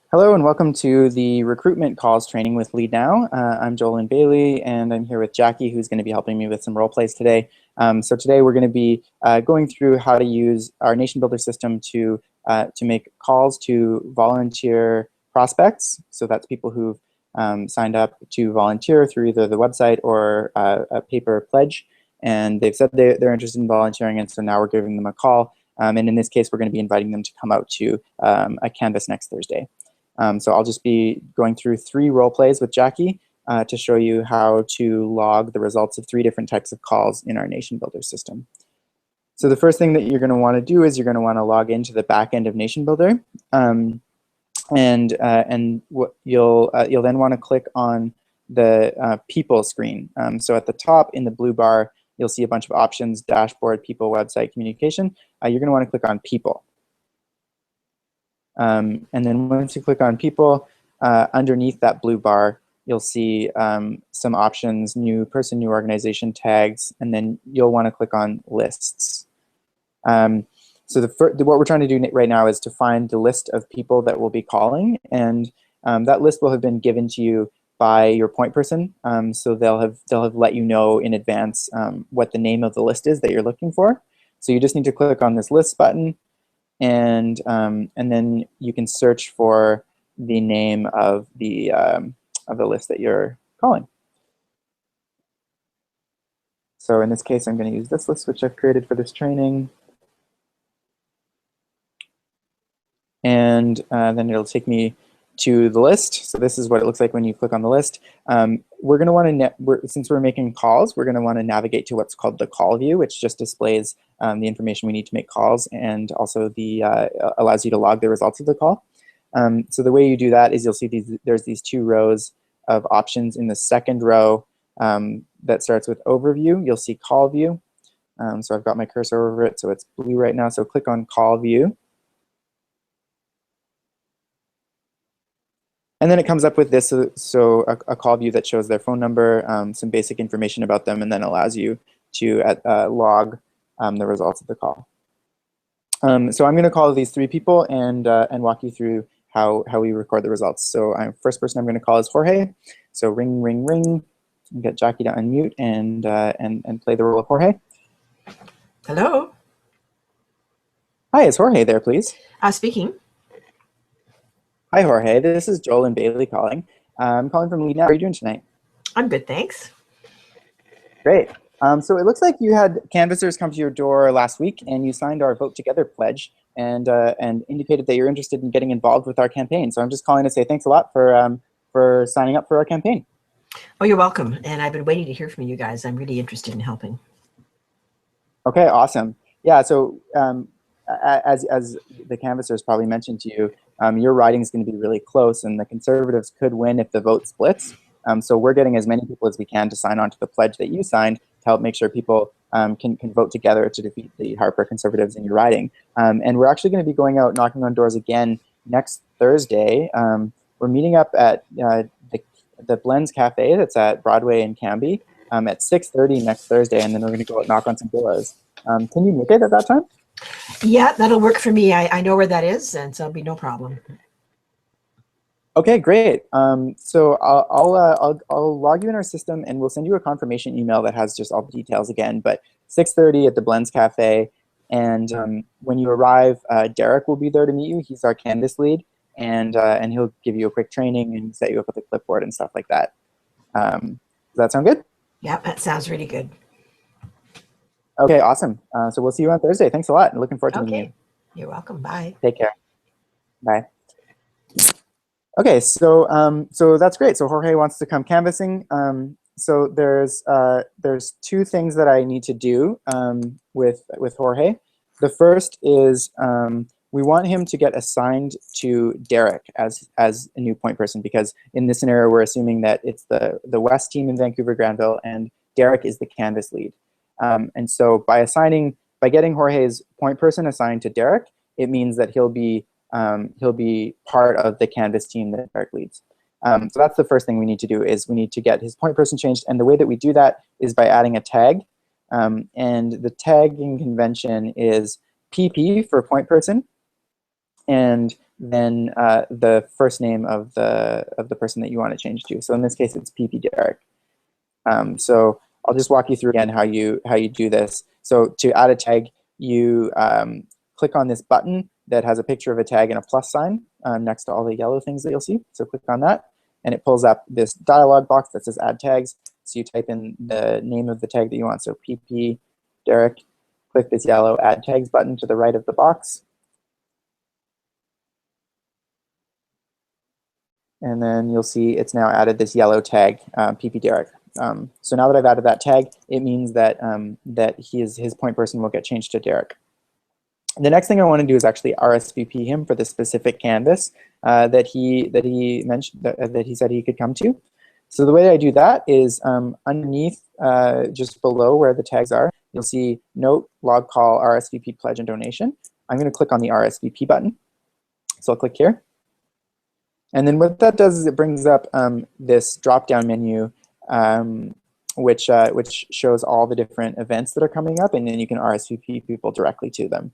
Hello and welcome to the recruitment calls training with Lead Now. I'm Joel Bailey and I'm here with Jackie, who's going to be helping me with some role plays today. So today we're going to be going through how to use our Nation Builder system to make calls to volunteer prospects. So that's people who've signed up to volunteer through either the website or a paper pledge. And they've said they're interested in volunteering, and so now we're giving them a call. And in this case, we're going to be inviting them to come out to a Canvas next Thursday. So I'll just be going through 3 role plays with Jackie to show you how to log the results of 3 different types of calls in our Nation Builder system. So the first thing that you're going to want to do is you're going to want to log into the back end of Nation Builder, and what you'll then want to click on the People screen. So at the top in the blue bar, you'll see a bunch of options: Dashboard, People, Website, Communication. You're going to want to click on People. And then once you click on People, underneath that blue bar, you'll see some options: New Person, New Organization, Tags, and then you'll want to click on Lists. So what we're trying to do right now is to find the list of people that we'll be calling, and that list will have been given to you by your point person. So they'll have let you know in advance what the name of the list is that you're looking for. So you just need to click on this List button, and then you can search for the name of the list that you're calling. So in this case, I'm going to use this list, which I've created for this training. And then it'll take me to the list. So this is what it looks like when you click on the list. We're going to want to, since we're making calls, we're going to want to navigate to what's called the call view, which just displays the information we need to make calls, and also allows you to log the results of the call. So the way you do that is you'll see there's these 2 rows of options. In the second row that starts with Overview, you'll see Call View. So I've got my cursor over it, so it's blue right now. So click on Call View. And then it comes up with this, so a call view that shows their phone number, some basic information about them, and then allows you to log the results of the call. So I'm going to call these 3 people and walk you through how we record the results. So first person I'm going to call is Jorge. So ring, ring, ring. Get Jackie to unmute and play the role of Jorge. Hello. Hi, is Jorge there, please? Speaking. Hi, Jorge. This is Joel and Bailey calling. I'm calling from Lead Now. How are you doing tonight? I'm good, thanks. Great. So it looks like you had canvassers come to your door last week, and you signed our Vote Together pledge and indicated that you're interested in getting involved with our campaign. So I'm just calling to say thanks a lot for signing up for our campaign. Oh, you're welcome. And I've been waiting to hear from you guys. I'm really interested in helping. Okay, awesome. Yeah, so as the canvassers probably mentioned to you, your riding is going to be really close, and the Conservatives could win if the vote splits. So we're getting as many people as we can to sign on to the pledge that you signed to help make sure people can vote together to defeat the Harper Conservatives in your riding. And we're actually going to be going out knocking on doors again next Thursday. We're meeting up at the Blends Cafe that's at Broadway and Cambie at 6:30 next Thursday, and then we're going to go out and knock on some doors. Can you make it at that time? Yeah, that'll work for me. I know where that is, and so it'll be no problem. Okay, great. So I'll log you in our system, and we'll send you a confirmation email that has just all the details again. But 6:30 at the Blends Cafe, and when you arrive, Derek will be there to meet you. He's our Canvas lead, and he'll give you a quick training and set you up with a clipboard and stuff like that. Does that sound good? Yeah, that sounds really good. Okay, awesome. So we'll see you on Thursday. Thanks a lot. I'm looking forward to meeting you. You're welcome. Bye. Take care. Bye. Okay, so that's great. So Jorge wants to come canvassing. So there's 2 things that I need to do with Jorge. The first is we want him to get assigned to Derek as a new point person, because in this scenario we're assuming that it's the West team in Vancouver Granville, and Derek is the Canvas lead. And so by getting Jorge's point person assigned to Derek, it means that he'll be part of the Canvas team that Derek leads. So that's the first thing we need to do, is we need to get his point person changed. And the way that we do that is by adding a tag. And the tagging convention is PP for point person. And then the first name of the person that you want to change to. So in this case, it's PP Derek. So I'll just walk you through again how you do this. So to add a tag, you click on this button that has a picture of a tag and a plus sign next to all the yellow things that you'll see. So click on that, and it pulls up this dialog box that says Add Tags. So you type in the name of the tag that you want. So PP Derek. Click this yellow Add Tags button to the right of the box. And then you'll see it's now added this yellow tag, PP Derek. So now that I've added that tag, it means that his point person will get changed to Derek. The next thing I want to do is actually RSVP him for the specific canvas that he mentioned that he said he could come to. So the way that I do that is underneath, just below where the tags are, you'll see Note, Log Call, RSVP Pledge, and Donation. I'm going to click on the RSVP button. So I'll click here. And then what that does is it brings up this drop-down menu, which shows all the different events that are coming up, and then you can RSVP people directly to them.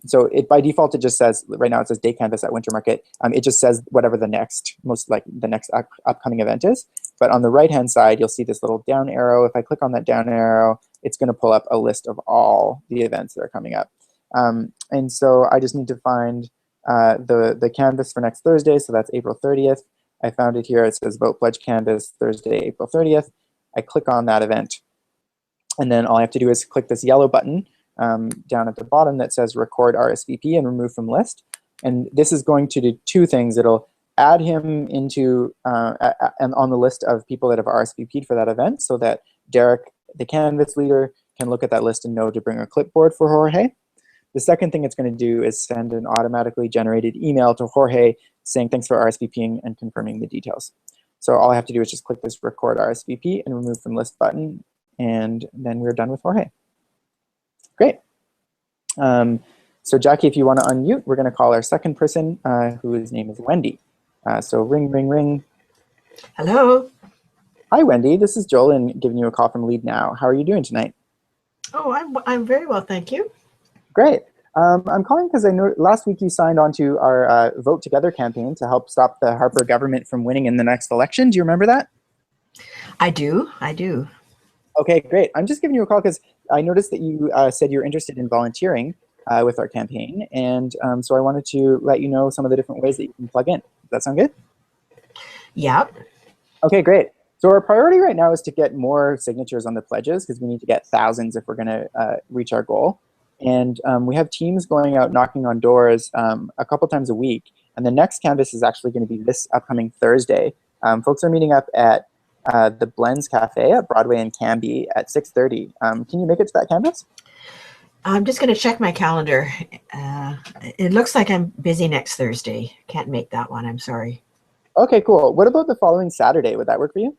So by default, it just says, right now it says Day Canvas at Winter Market. It just says whatever the next upcoming event is. But on the right-hand side, you'll see this little down arrow. If I click on that down arrow, it's going to pull up a list of all the events that are coming up. And so I just need to find the canvas for next Thursday, so that's April 30th. I found it here. It says Vote Pledge Canvas, Thursday, April 30th. I click on that event, and then all I have to do is click this yellow button down at the bottom that says Record RSVP and Remove from List. And this is going to do two things. It'll add him into and on the list of people that have RSVP'd for that event, so that Derek, the Canvas leader, can look at that list and know to bring a clipboard for Jorge. The second thing it's going to do is send an automatically generated email to Jorge saying thanks for RSVPing and confirming the details. So all I have to do is just click this Record RSVP and Remove from List button, and then we're done with Jorge. Great. So Jackie, if you want to unmute, we're going to call our second person, whose name is Wendy. So ring, ring, ring. Hello. Hi, Wendy. This is Joel giving you a call from Lead Now. How are you doing tonight? Oh, I'm very well, thank you. Great. I'm calling because I know last week you signed on to our Vote Together campaign to help stop the Harper government from winning in the next election. Do you remember that? I do. Okay, great. I'm just giving you a call because I noticed that you said you're interested in volunteering with our campaign, and so I wanted to let you know some of the different ways that you can plug in. Does that sound good? Yep. Okay, great. So our priority right now is to get more signatures on the pledges because we need to get thousands if we're going to reach our goal. And we have teams going out knocking on doors a couple times a week. And the next canvas is actually going to be this upcoming Thursday. Folks are meeting up at the Blends Cafe at Broadway and Cambie at 6:30. Can you make it to that canvas? I'm just going to check my calendar. It looks like I'm busy next Thursday. Can't make that one. I'm sorry. Okay, cool. What about the following Saturday? Would that work for you?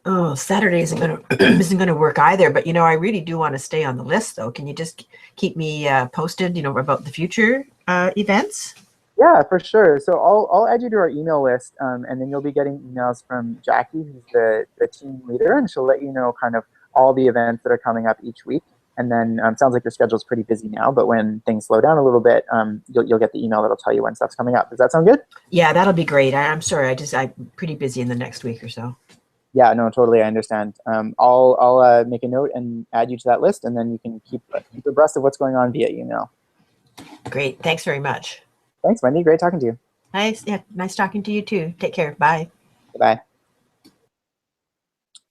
Oh, Saturday isn't going to work either. But I really do want to stay on the list, though. Can you just keep me posted, about the future events? Yeah, for sure. So I'll add you to our email list, and then you'll be getting emails from Jackie, who's the team leader, and she'll let you know kind of all the events that are coming up each week. And then sounds like your schedule's pretty busy now, but when things slow down a little bit, you'll get the email that'll tell you when stuff's coming up. Does that sound good? Yeah, that'll be great. I'm sorry. I'm pretty busy in the next week or so. Yeah, no, totally, I understand. I'll make a note and add you to that list, and then you can keep abreast of what's going on via email. Great. Thanks very much. Thanks, Wendy. Great talking to you. Nice. Yeah, nice talking to you too. Take care. Bye. Bye.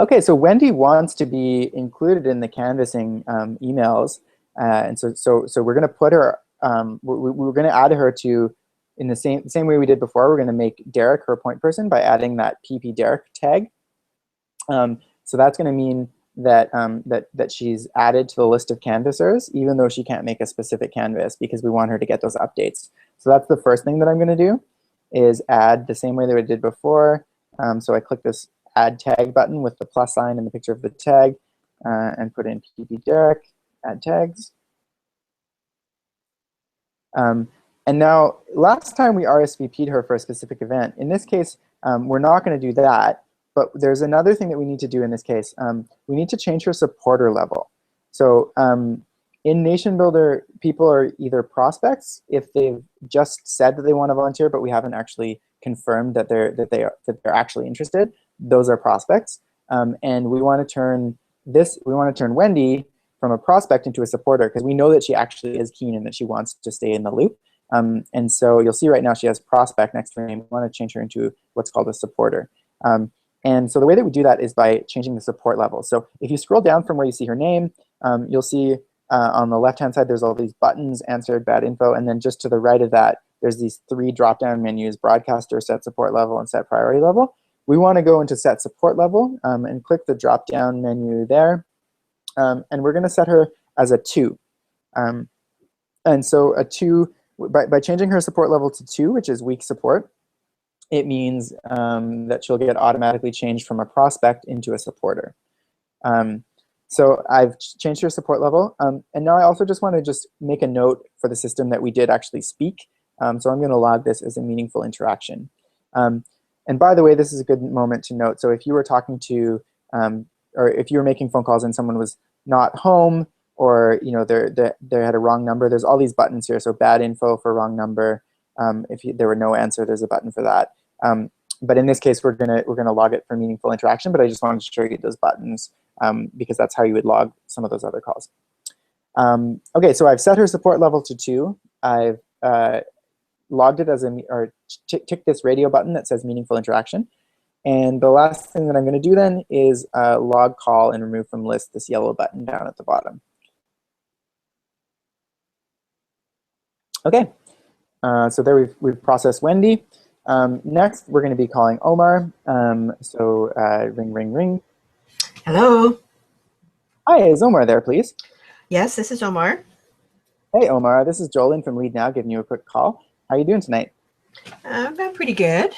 Okay, so Wendy wants to be included in the canvassing emails, and so we're going to put her. We're going to add her to in the same way we did before. We're going to make Derek her point person by adding that PP Derek tag. So that's going to mean that that she's added to the list of canvassers, even though she can't make a specific canvas because we want her to get those updates. So that's the first thing that I'm going to do, is add the same way that we did before. So I click this Add Tag button with the plus sign and the picture of the tag, and put in PP Derek, Add Tags. And now, last time we RSVP'd her for a specific event. In this case, we're not going to do that. But there's another thing that we need to do in this case. We need to change her supporter level. So In Nation Builder, people are either prospects if they've just said that they want to volunteer, but we haven't actually confirmed that they're actually interested. Those are prospects, and we want to turn Wendy from a prospect into a supporter because we know that she actually is keen and that she wants to stay in the loop. And so you'll see right now she has prospect next to her name. We want to change her into what's called a supporter. And so the way that we do that is by changing the support level. So if you scroll down from where you see her name, you'll see on the left-hand side there's all these buttons, answered, bad info, and then just to the right of that there's these 3 drop-down menus, broadcaster, set support level, and set priority level. We want to go into set support level and click the drop-down menu there. And we're going to set her as a 2. And so a 2, by changing her support level to 2, which is weak support, it means that she'll get automatically changed from a prospect into a supporter. So I've changed her support level. And now I also just want to make a note for the system that we did actually speak. So I'm going to log this as a meaningful interaction. And by the way, this is a good moment to note. So if you were talking to, or if you were making phone calls and someone was not home, or they had a wrong number, there's all these buttons here. So bad info for wrong number. If there were no answer, there's a button for that. But in this case, we're gonna log it for meaningful interaction. But I just wanted to show you those buttons because that's how you would log some of those other calls. Okay, so I've set her support level to 2. I've logged it as ticked this radio button that says meaningful interaction. And the last thing that I'm going to do then is log call and remove from list, this yellow button down at the bottom. Okay, so there we've processed Wendy. Next, we're going to be calling Omar. So ring, ring, ring. Hello. Hi, is Omar there, please? Yes, this is Omar. Hey, Omar. This is Jolyn from Lead Now giving you a quick call. How are you doing tonight? I'm pretty good.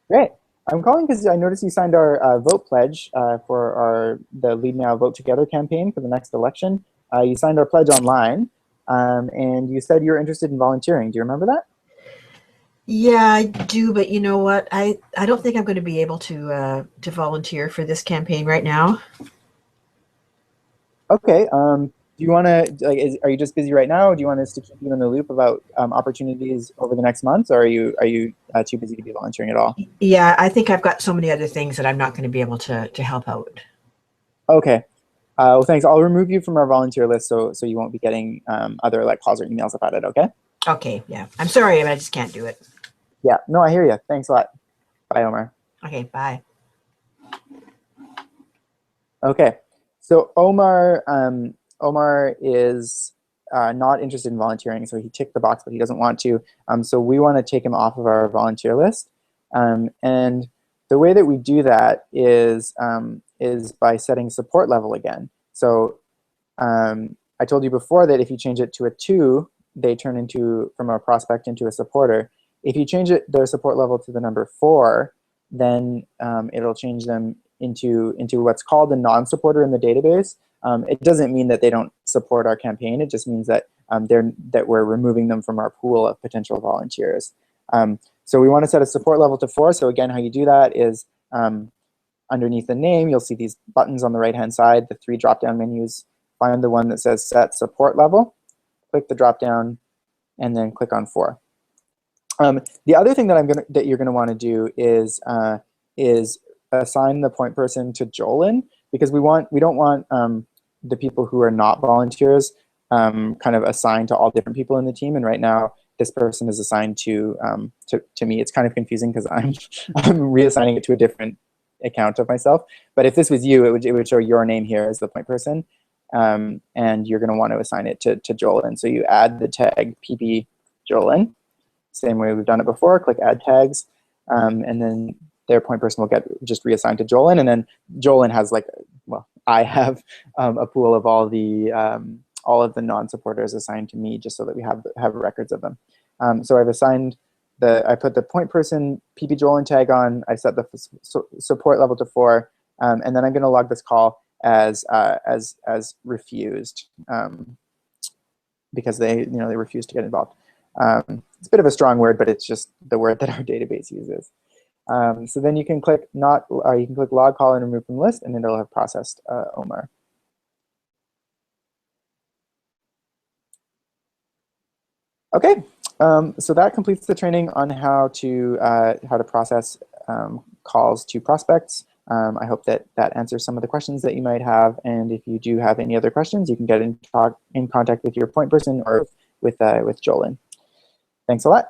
Great. I'm calling because I noticed you signed our vote pledge for the Lead Now Vote Together campaign for the next election. You signed our pledge online, and you said you're interested in volunteering. Do you remember that? Yeah, I do, but you know what? I don't think I'm going to be able to volunteer for this campaign right now. Okay. Do you want to are you just busy right now? Or do you want us to keep you in the loop about opportunities over the next months, or are you too busy to be volunteering at all? Yeah, I think I've got so many other things that I'm not going to be able to help out. Okay. Well, thanks. I'll remove you from our volunteer list so you won't be getting other calls or emails about it. Okay. Okay. Yeah. I'm sorry, but I just can't do it. Yeah. No, I hear you. Thanks a lot. Bye, Omar. Okay. Bye. Okay. So Omar is not interested in volunteering, so he ticked the box, but he doesn't want to. So we want to take him off of our volunteer list. And the way that we do that is by setting support level again. So I told you before that if you change it to a 2, they turn from a prospect into a supporter. If you change their support level to the number 4, then it'll change them into what's called a non-supporter in the database. It doesn't mean that they don't support our campaign. It just means that we're removing them from our pool of potential volunteers. So we want to set a support level to 4. So again, how you do that is underneath the name, you'll see these buttons on the right-hand side, the 3 drop-down menus. Find the one that says Set Support Level, click the drop-down, and then click on 4. The other thing that you're gonna want to do is assign the point person to Jolyn, because we don't want the people who are not volunteers kind of assigned to all different people in the team. And right now, this person is assigned to me. It's kind of confusing because I'm reassigning it to a different account of myself. But if this was you, it would show your name here as the point person, and you're going to want to assign it to Jolyn. So you add the tag PB Jolyn, same way we've done it before. Click Add Tags, and then their point person will get just reassigned to Jolyn, and then Jolyn has I have a pool of all of the non-supporters assigned to me, just so that we have records of them. So I've assigned I put the point person PB Jolyn tag on. I set the support level to 4, and then I'm going to log this call as refused because they refused to get involved. It's a bit of a strong word, but it's just the word that our database uses. So then you can click log call and remove from list, and then it'll have processed Omar. Okay, so that completes the training on how to process calls to prospects. I hope that that answers some of the questions that you might have. And if you do have any other questions, you can get in contact with your point person or with Jolyn. Thanks a lot.